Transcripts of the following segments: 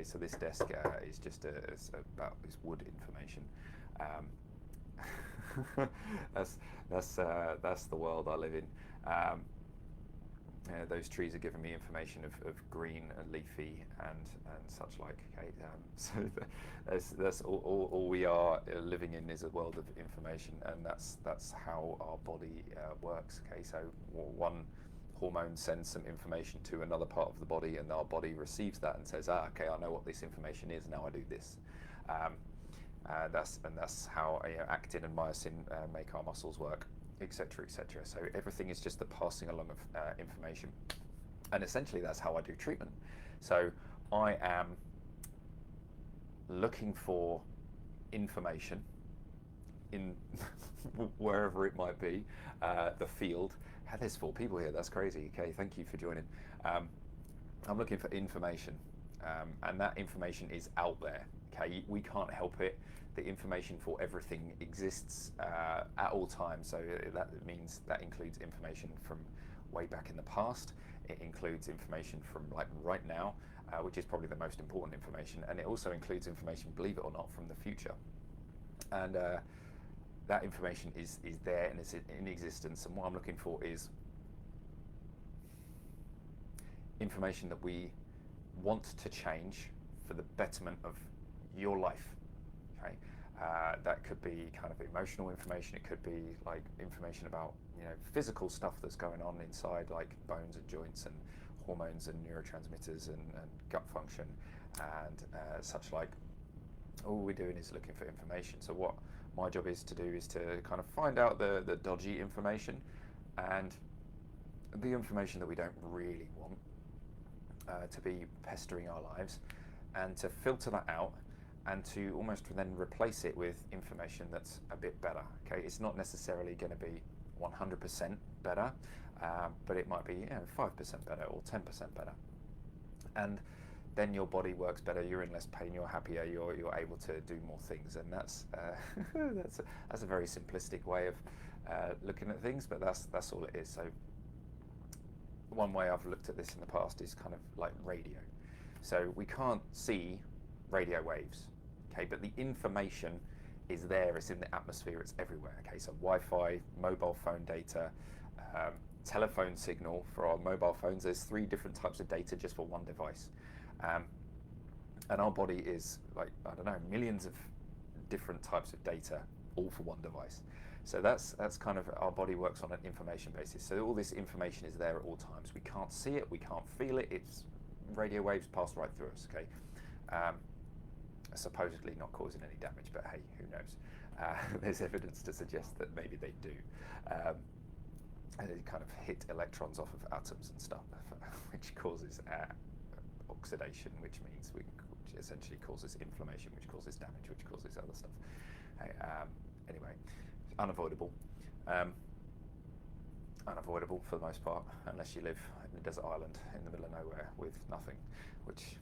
Okay, so this desk is just about this wood information. That's the world I live in. Um, those trees are giving me information of green and leafy and such like. Okay, so that's all we are living in is a world of information, and that's how our body works. Okay, so one hormone sends some information to another part of the body, and our body receives that and says, okay, I know what this information is. Now I do this. That's how actin and myosin make our muscles work, etc., etc. So everything is just the passing along of information, and essentially that's how I do treatment. So I am looking for information in wherever it might be, the field. There's 4 people here. That's crazy. Okay, thank you for joining. I'm looking for information, and that information is out there. Okay, we can't help it. The information for everything exists at all times. So that means that includes information from way back in the past. It includes information from like right now, which is probably the most important information, and it also includes information, believe it or not, from the future. And that information is there and is in existence. And what I'm looking for is information that we want to change for the betterment of your life. Okay, that could be kind of emotional information. It could be like information about physical stuff that's going on inside, like bones and joints and hormones and neurotransmitters and gut function and such like. All we're doing is looking for information. So what my job is to do is to kind of find out the dodgy information and the information that we don't really want to be pestering our lives, and to filter that out and to almost then replace it with information that's a bit better. Okay, it's not necessarily going to be 100% better, but it might be 5% better or 10% better, and then your body works better. You're in less pain. You're happier. You're able to do more things, and that's that's a very simplistic way of looking at things, but that's all it is. So one way I've looked at this in the past is kind of like radio. So we can't see radio waves, okay, but the information is there. It's in the atmosphere. It's everywhere. Okay, so Wi-Fi, mobile phone data, telephone signal for our mobile phones. There's 3 different types of data just for one device, and our body is like, I don't know, millions of different types of data, all for one device. So that's kind of, our body works on an information basis. So all this information is there at all times. We can't see it. We can't feel it. It's radio waves pass right through us. Okay. Supposedly not causing any damage, but hey, who knows? There's evidence to suggest that maybe they do. And they kind of hit electrons off of atoms and stuff, which causes oxidation, which essentially causes inflammation, which causes damage, which causes other stuff. Anyway, unavoidable. Unavoidable for the most part, unless you live in a desert island in the middle of nowhere with nothing, which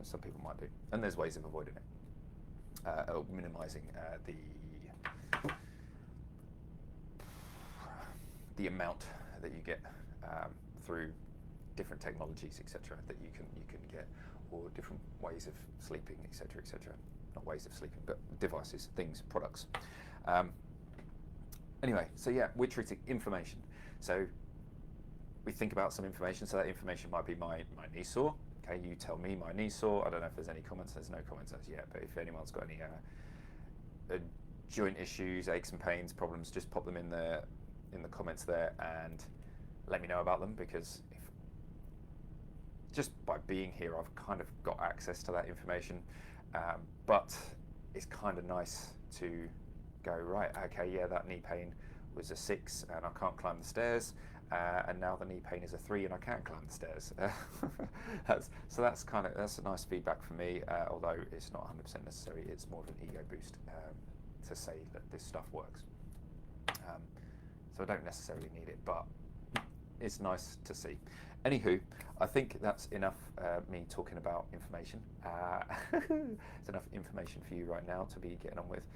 some people might do. And there's ways of avoiding it, or minimising the amount that you get through different technologies, etc. that you can get, or different ways of sleeping, etc., etc. Not ways of sleeping, but devices, things, products. Anyway, so yeah, we're treating information. So we think about some information. So that information might be my knee sore. Okay, you tell me my knee sore. I don't know if there's any comments. There's no comments as yet. But if anyone's got any joint issues, aches and pains, problems, just pop them in the comments there and let me know about them, because just by being here, I've kind of got access to that information. But it's kind of nice to go, right, okay, yeah, that knee pain was a 6 and I can't climb the stairs, and now the knee pain is a 3 and I can climb the stairs. So that's a nice feedback for me, although it's not 100% necessary. It's more of an ego boost to say that this stuff works. So I don't necessarily need it, but it's nice to see. Anywho, I think that's enough me talking about information. It's enough information for you right now to be getting on with.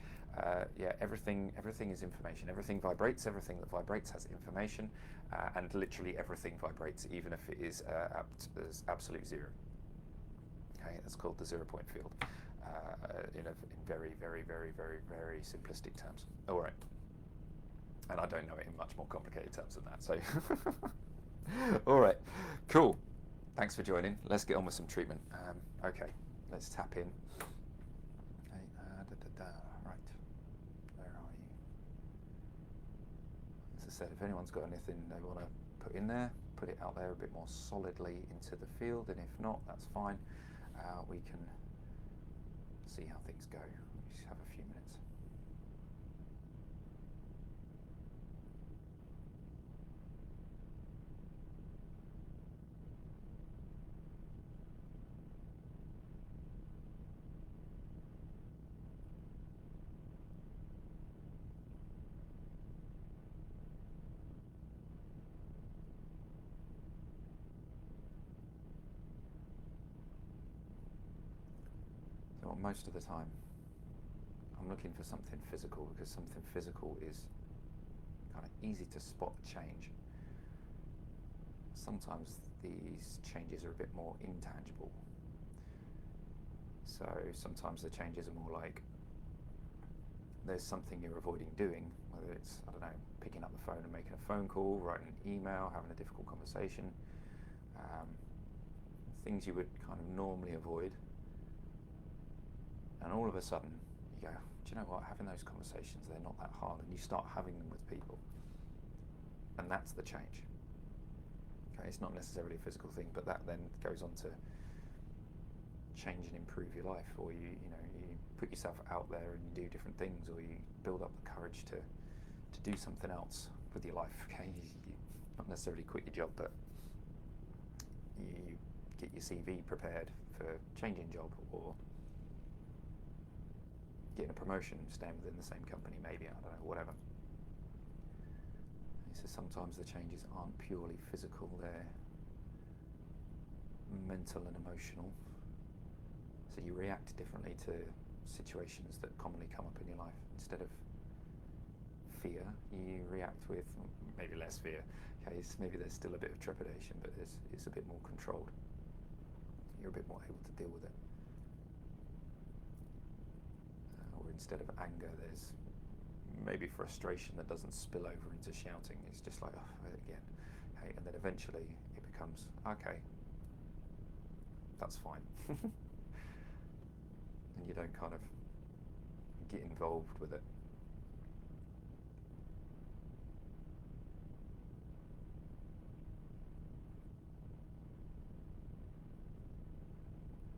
Yeah, everything is information. Everything vibrates. Everything that vibrates has information, and literally everything vibrates, even if it is absolute zero. Okay, that's called the 0-point field in very, very, very, very, very simplistic terms. All right. And I don't know it in much more complicated terms than that. So, all right, cool. Thanks for joining. Let's get on with some treatment. Okay, let's tap in. Okay, right, where are you? As I said, if anyone's got anything they want to put in there, put it out there a bit more solidly into the field, and if not, that's fine. We can see how things go. We just have a few minutes. So most of the time, I'm looking for something physical, because something physical is kind of easy to spot change. Sometimes these changes are a bit more intangible. So sometimes the changes are more like there's something you're avoiding doing, whether it's, I don't know, picking up the phone and making a phone call, writing an email, having a difficult conversation, things you would kind of normally avoid. And all of a sudden, you go, do you know what, having those conversations, they're not that hard, and you start having them with people. And that's the change. Okay, it's not necessarily a physical thing, but that then goes on to change and improve your life, or you put yourself out there and you do different things, or you build up the courage to do something else with your life. Okay, you not necessarily quit your job, but you get your CV prepared for changing job, or getting a promotion, staying within the same company, maybe, I don't know, whatever. So sometimes the changes aren't purely physical, they're mental and emotional. So you react differently to situations that commonly come up in your life. Instead of fear, you react with maybe less fear. Okay, maybe there's still a bit of trepidation, but it's a bit more controlled. You're a bit more able to deal with it. Or instead of anger, there's maybe frustration that doesn't spill over into shouting. It's just like, oh, again. Okay, and then eventually it becomes, okay, that's fine. And you don't kind of get involved with it.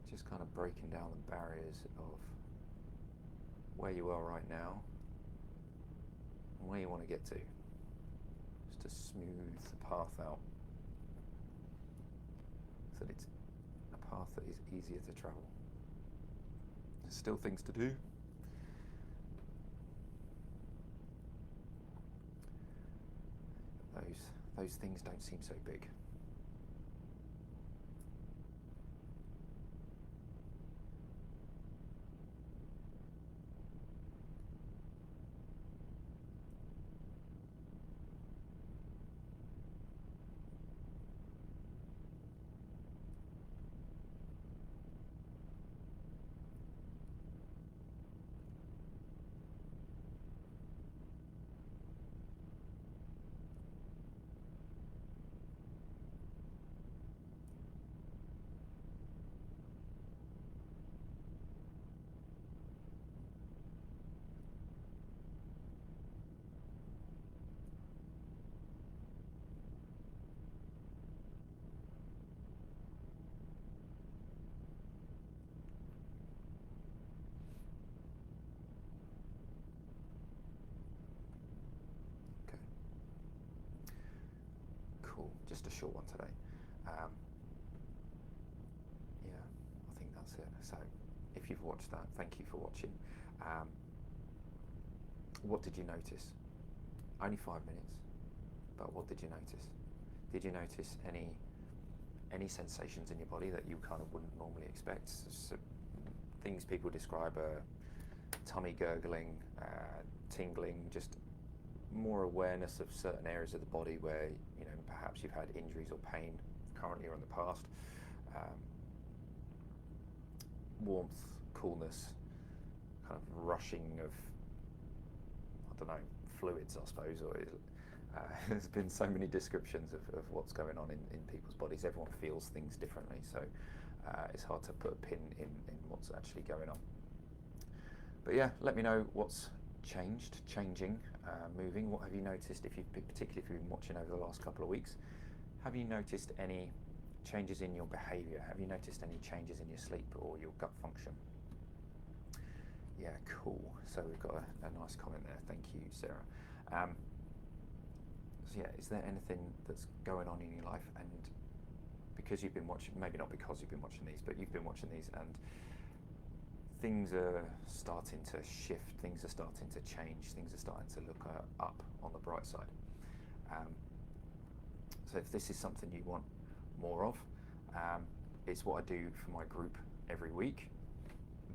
Just kind of breaking down the barriers of where you are right now and where you want to get to, just to smooth the path out so that it's a path that is easier to travel. There's still things to do. Those things don't seem so big. Cool, just a short one today. Yeah, I think that's it. So if you've watched that, thank you for watching. What did you notice? Only 5 minutes, but what did you notice? Did you notice any sensations in your body that you kind of wouldn't normally expect? So things people describe are tummy gurgling, tingling, just more awareness of certain areas of the body where perhaps you've had injuries or pain currently or in the past. warmth, coolness, kind of rushing of, I don't know, fluids, I suppose, or there's been so many descriptions of what's going on in people's bodies. Everyone feels things differently, so it's hard to put a pin in what's actually going on. But yeah, let me know what's changing, moving. What have you noticed, particularly if you've been watching over the last couple of weeks? Have you noticed any changes in your behaviour? Have you noticed any changes in your sleep or your gut function? Yeah, cool. So we've got a nice comment there. Thank you, Sarah. So yeah, is there anything that's going on in your life? And because you've been watching, maybe not because you've been watching these, but you've been watching these and things are starting to shift, things are starting to change, things are starting to look up on the bright side. So if this is something you want more of, it's what I do for my group every week.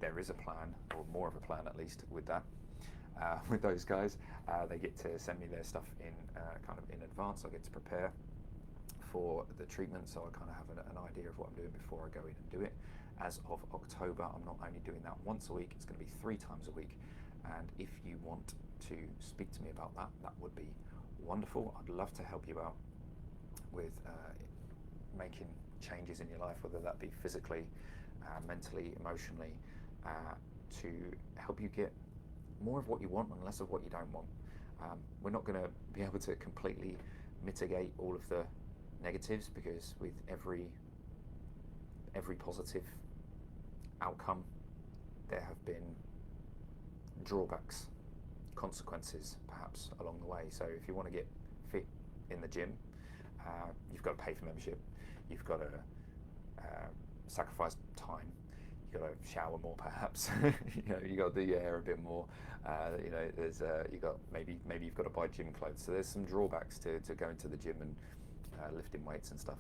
There is a plan, or more of a plan at least, with that. With those guys, they get to send me their stuff in kind of in advance. I get to prepare for the treatment, so I kind of have an idea of what I'm doing before I go in and do it. As of October, I'm not only doing that once a week, it's going to be 3 times a week. And if you want to speak to me about that, that would be wonderful. I'd love to help you out with making changes in your life, whether that be physically, mentally, emotionally, to help you get more of what you want and less of what you don't want. We're not going to be able to completely mitigate all of the negatives, because with every positive outcome, there have been drawbacks, consequences perhaps along the way. So if you want to get fit in the gym, you've got to pay for membership, you've got to sacrifice time, you've got to shower more perhaps, you got to do your hair a bit more, there's you got maybe you've got to buy gym clothes. So there's some drawbacks to going to the gym and lifting weights and stuff.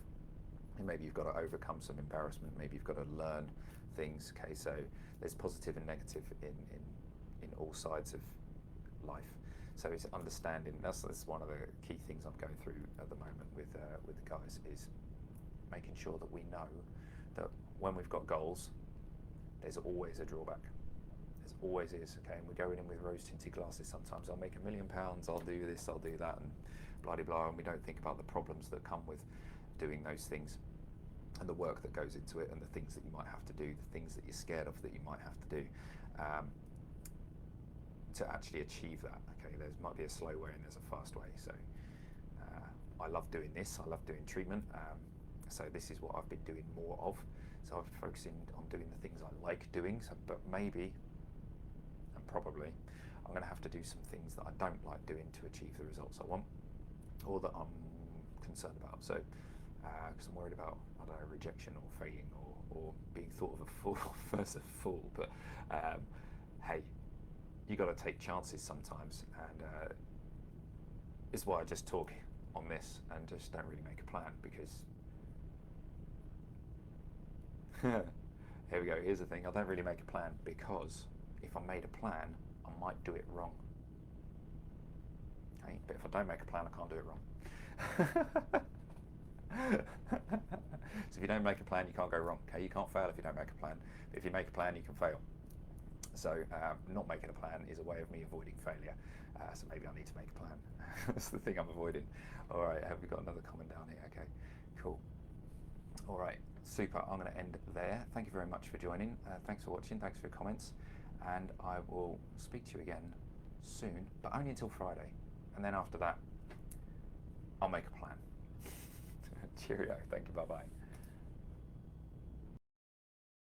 And maybe you've got to overcome some embarrassment, maybe you've got to learn things. Okay, so there's positive and negative in all sides of life. So it's understanding, that's one of the key things I'm going through at the moment with the guys, is making sure that we know that when we've got goals, there's always a drawback. There's always is, okay? And we're going in with rose-tinted glasses sometimes. I'll make £1 million, I'll do this, I'll do that, and blah, blah, blah, and we don't think about the problems that come with doing those things, and the work that goes into it, and the things that you might have to do, the things that you're scared of that you might have to do to actually achieve that. Okay, there might be a slow way and there's a fast way. So I love doing this, I love doing treatment, so this is what I've been doing more of. So I've been focusing on doing the things I like doing, but maybe, and probably, I'm going to have to do some things that I don't like doing to achieve the results I want, or that I'm concerned about. So because I'm worried about, I don't know, rejection or failing or being thought of a fool first a fool. But hey, you got to take chances sometimes, and it's why I just talk on this and just don't really make a plan, because here we go, here's the thing, I don't really make a plan because if I made a plan, I might do it wrong. Okay? But if I don't make a plan, I can't do it wrong. So if you don't make a plan, you can't go wrong. Okay, you can't fail if you don't make a plan. But if you make a plan, you can fail. So not making a plan is a way of me avoiding failure. So maybe I need to make a plan. That's the thing I'm avoiding. All right, have we got another comment down here? Okay, cool. All right, super. I'm going to end there. Thank you very much for joining. Thanks for watching. Thanks for your comments. And I will speak to you again soon, but only until Friday. And then after that, I'll make a plan. Cheerio. Thank you. Bye-bye.